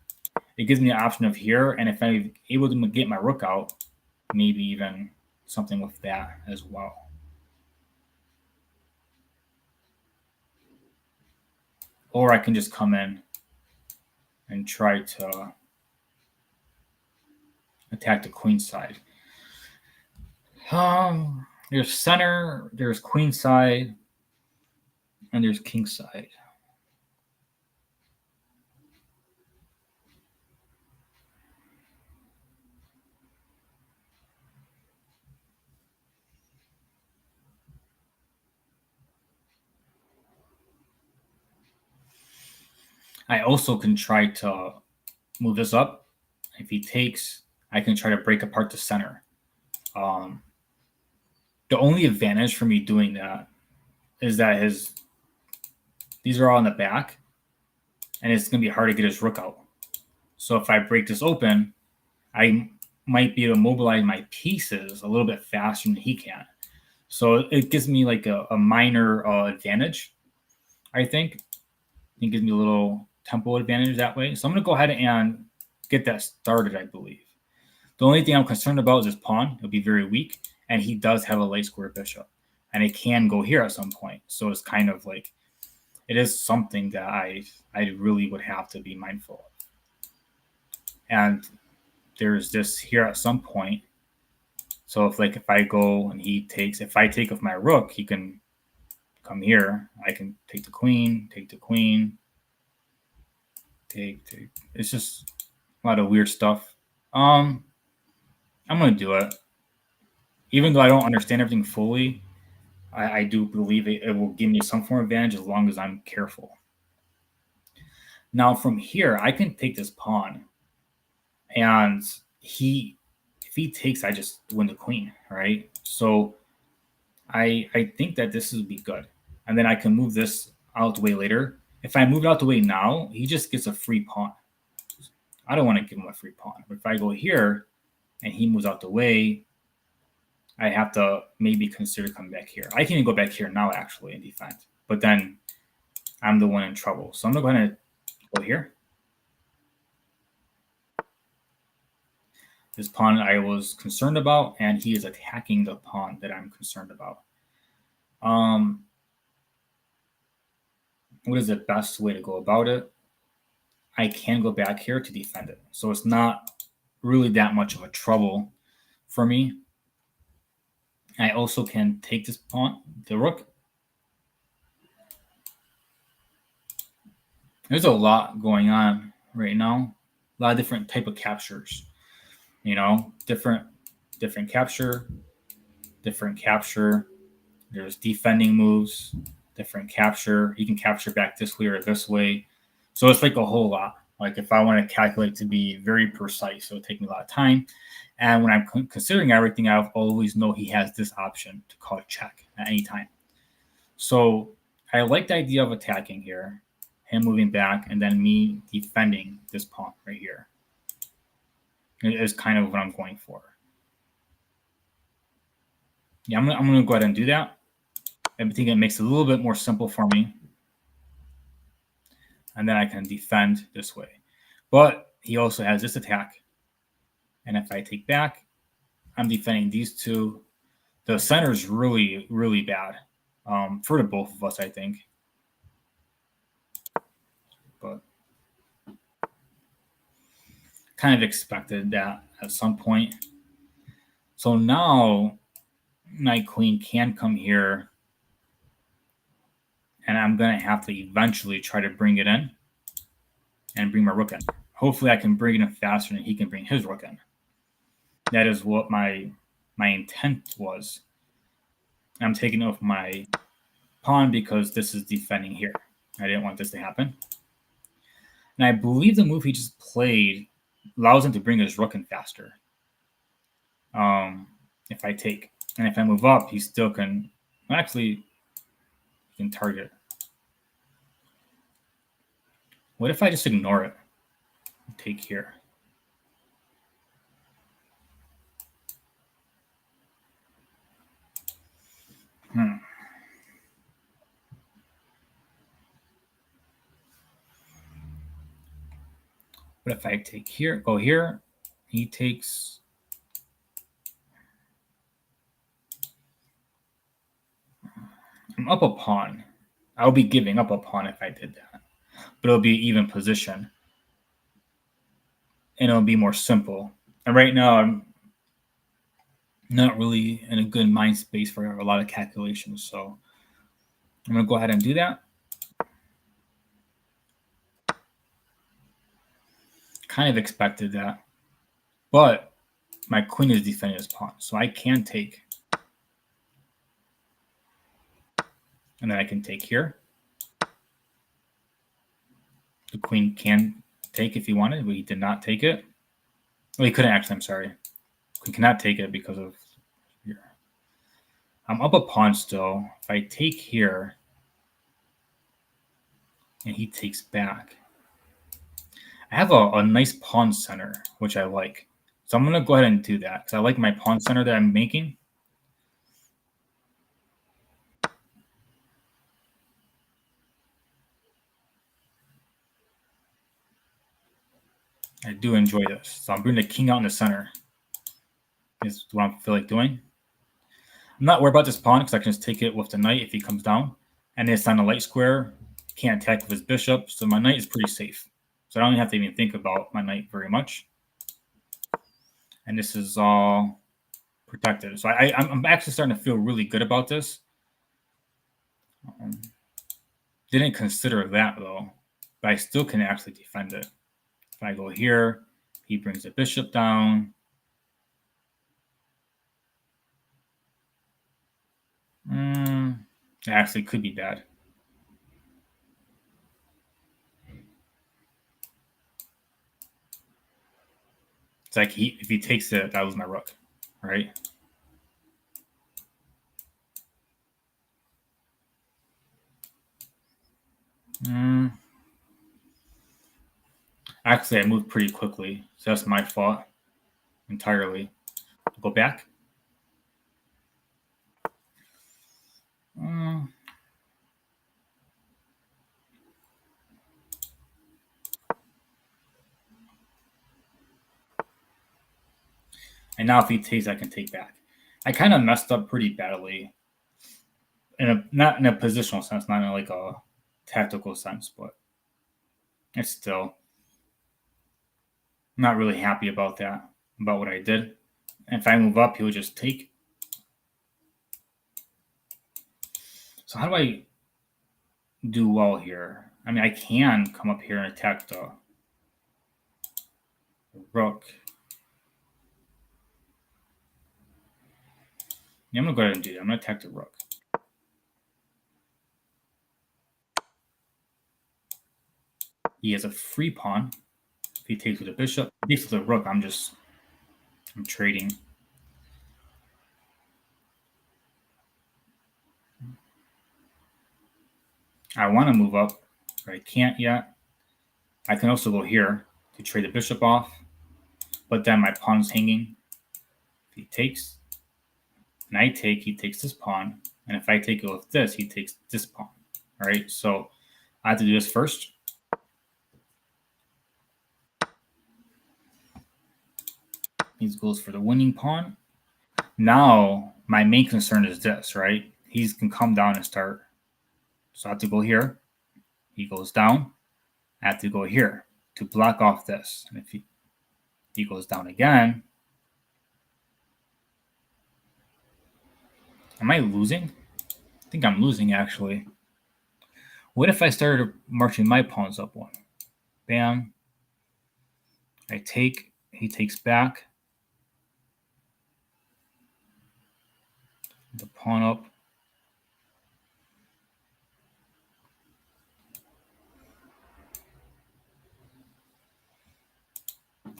it gives me the option of here, and if I'm able to get my rook out, maybe even something with that as well. Or I can just come in and try to attack the queen side. There's center, there's queen side, and there's king side. I also can try to move this up. If he takes, I can try to break apart the center. The only advantage for me doing that is that these are all in the back, and it's going to be hard to get his rook out. So if I break this open, I might be able to mobilize my pieces a little bit faster than he can. So it gives me like a minor advantage, I think. It gives me a little tempo advantage that way. So I'm going to go ahead and get that started, I believe. The only thing I'm concerned about is his pawn. It'll be very weak, and he does have a light square bishop, and it can go here at some point. So it's kind of like, it is something that I really would have to be mindful of. And there's this here at some point. So if I go and he takes, if I take with my rook, he can come here. I can take the queen, take. It's just a lot of weird stuff. I'm gonna do it. Even though I don't understand everything fully, I do believe it will give me some form of advantage as long as I'm careful. Now from here, I can take this pawn, and if if he takes, I just win the queen, right? So I think that this would be good. And then I can move this out the way later. If I move it out the way now, he just gets a free pawn. I don't want to give him a free pawn. But if I go here and he moves out the way, I have to maybe consider coming back here. I can even go back here now, actually, and defend. But then I'm the one in trouble. So I'm going to go here. This pawn I was concerned about, and he is attacking the pawn that I'm concerned about. What is the best way to go about it? I can go back here to defend it. So it's not really that much of a trouble for me. I also can take this pawn, the rook. There's a lot going on right now. A lot of different type of captures. You know, different capture, different capture. There's defending moves, different capture. You can capture back this way or this way. So it's like a whole lot. Like if I want to calculate to be very precise, it'll take me a lot of time. And when I'm considering everything, I always know he has this option to call check at any time. So I like the idea of attacking here, him moving back, and then me defending this pawn right here. It is kind of what I'm going for. Yeah, I'm gonna go ahead and do that. I think it makes it a little bit more simple for me. And then I can defend this way. But he also has this attack. And if I take back, I'm defending these two. The center is really, really bad for the both of us, I think. But kind of expected that at some point. So now my queen can come here. And I'm going to have to eventually try to bring it in and bring my rook in. Hopefully I can bring it in faster than he can bring his rook in. That is what my intent was. I'm taking off my pawn because this is defending here. I didn't want this to happen. And I believe the move he just played allows him to bring his rook in faster. If I take. And if I move up, he still can... Well, actually, he can target. What if I just ignore it? Take here. What if I take here, go here? He takes... I'm up a pawn. I'll be giving up a pawn if I did that. But it'll be even position. And it'll be more simple. And right now, I'm not really in a good mind space for a lot of calculations. So I'm going to go ahead and do that. Kind of expected that. But my queen is defending his pawn. So I can take. And then I can take here. The queen can take if he wanted, but he did not take it. Well, he couldn't actually, I'm sorry. Queen cannot take it because of here. I'm up a pawn still. If I take here and he takes back, I have a nice pawn center, which I like. So I'm going to go ahead and do that because I like my pawn center that I'm making. I do enjoy this. So I'm bringing the king out in the center. Is what I feel like doing. I'm not worried about this pawn because I can just take it with the knight if he comes down. And it's on a light square. Can't attack with his bishop. So my knight is pretty safe. So I don't have to even think about my knight very much. And this is all protected. So I'm actually starting to feel really good about this. Didn't consider that, though. But I still can actually defend it. If I go here, he brings the bishop down. It actually could be bad. It's like if he takes it, I lose my rook, right? Actually, I moved pretty quickly, so that's my fault entirely. Go back. And now if he takes, I can take back. I kind of messed up pretty badly. Not in a positional sense, not in like a tactical sense, but it's still not really happy about that, about what I did. And if I move up, he'll just take. So how do I do well here? I mean, I can come up here and attack the rook. Yeah, I'm gonna go ahead and do that. I'm gonna attack the rook. He has a free pawn. If he takes with the bishop, if he takes with the rook, I'm trading. I want to move up, but I can't yet. I can also go here to trade the bishop off, but then my pawn's hanging. If he takes, and I take, he takes this pawn, and if I take it with this, he takes this pawn. All right, so I have to do this first. He goes for the winning pawn. Now, my main concern is this, right? He can come down and start. So I have to go here. He goes down. I have to go here to block off this. And if he goes down again, am I losing? I think I'm losing, actually. What if I started marching my pawns up one? Bam. I take. He takes back. The pawn up.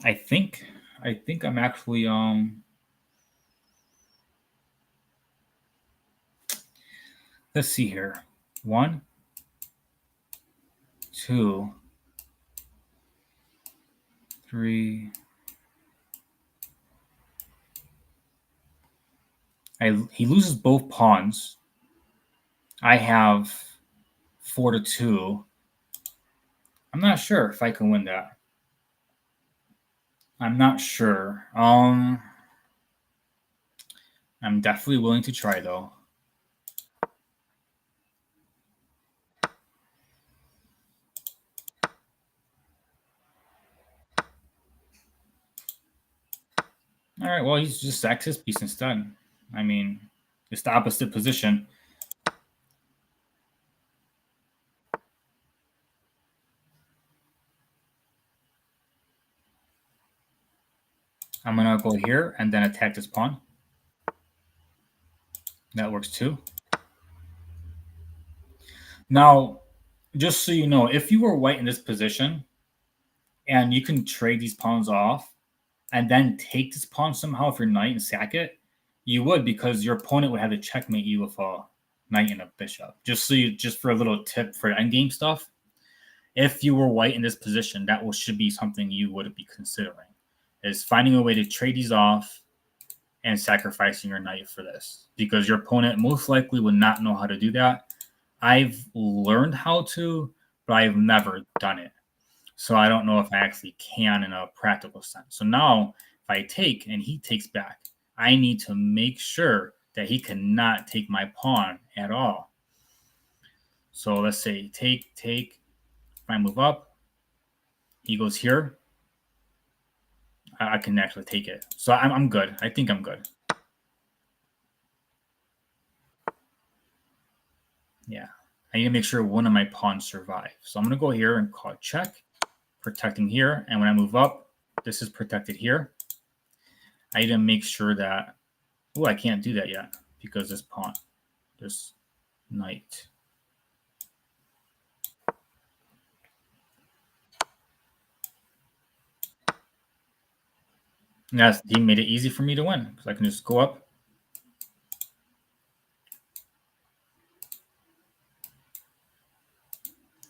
I think I'm actually let's see here. 1, 2, 3. He loses both pawns. I have 4-2. I'm not sure if I can win that. I'm not sure. I'm definitely willing to try though. All right, well, he's just sacks his piece instead. I mean, it's the opposite position. I'm going to go here and then attack this pawn. That works too. Now, just so you know, if you were white in this position and you can trade these pawns off and then take this pawn somehow if you're knight and sack it, you would, because your opponent would have to checkmate you with a knight and a bishop. Just for a little tip for endgame stuff, if you were white in this position, that should be something you would be considering, is finding a way to trade these off and sacrificing your knight for this, because your opponent most likely would not know how to do that. I've learned how to, but I've never done it. So I don't know if I actually can in a practical sense. So now if I take and he takes back, I need to make sure that he cannot take my pawn at all. So let's say take. If I move up, he goes here. I can actually take it. So I'm good. I think I'm good. Yeah. I need to make sure one of my pawns survive. So I'm going to go here and call it check, protecting here. And when I move up, this is protected here. I need to make sure that, oh, I can't do that yet because this pawn, this knight. And he made it easy for me to win because I can just go up.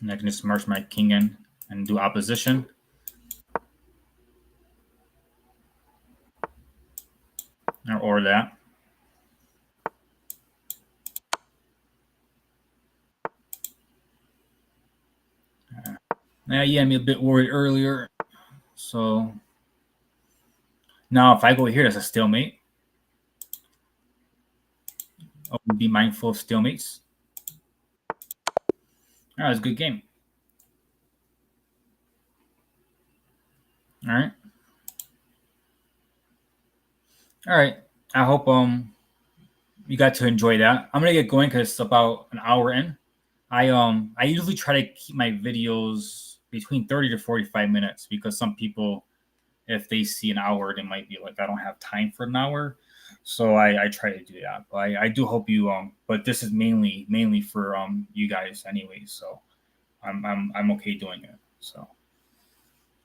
And I can just march my king in and do opposition. Or that. Yeah, I'm a bit worried earlier. So now if I go here, that's a stalemate. Oh, be mindful of stalemates. All right, it's a good game. All right. All right. I hope you got to enjoy that. I'm gonna get going because it's about an hour in. I usually try to keep my videos between 30 to 45 minutes because some people, if they see an hour, they might be like, I don't have time for an hour. So I try to do that. But I do hope you but this is mainly for you guys anyway. So I'm okay doing it. So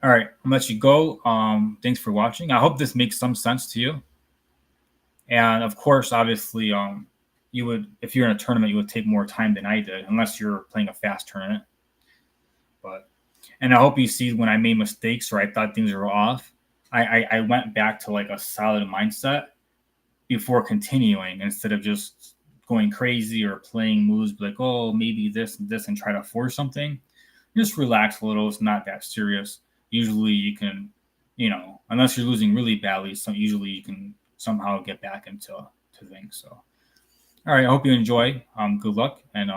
all right, I'm gonna let you go. Thanks for watching. I hope this makes some sense to you. And of course, obviously, you would, if you're in a tournament, you would take more time than I did, unless you're playing a fast tournament. But and I hope you see when I made mistakes or I thought things were off, I went back to like a solid mindset before continuing instead of just going crazy or playing moves like, oh, maybe this and this and try to force something. Just relax a little. It's not that serious. Usually you can, unless you're losing really badly, so usually you can somehow get back into to things. So all right, I hope you enjoy. Good luck and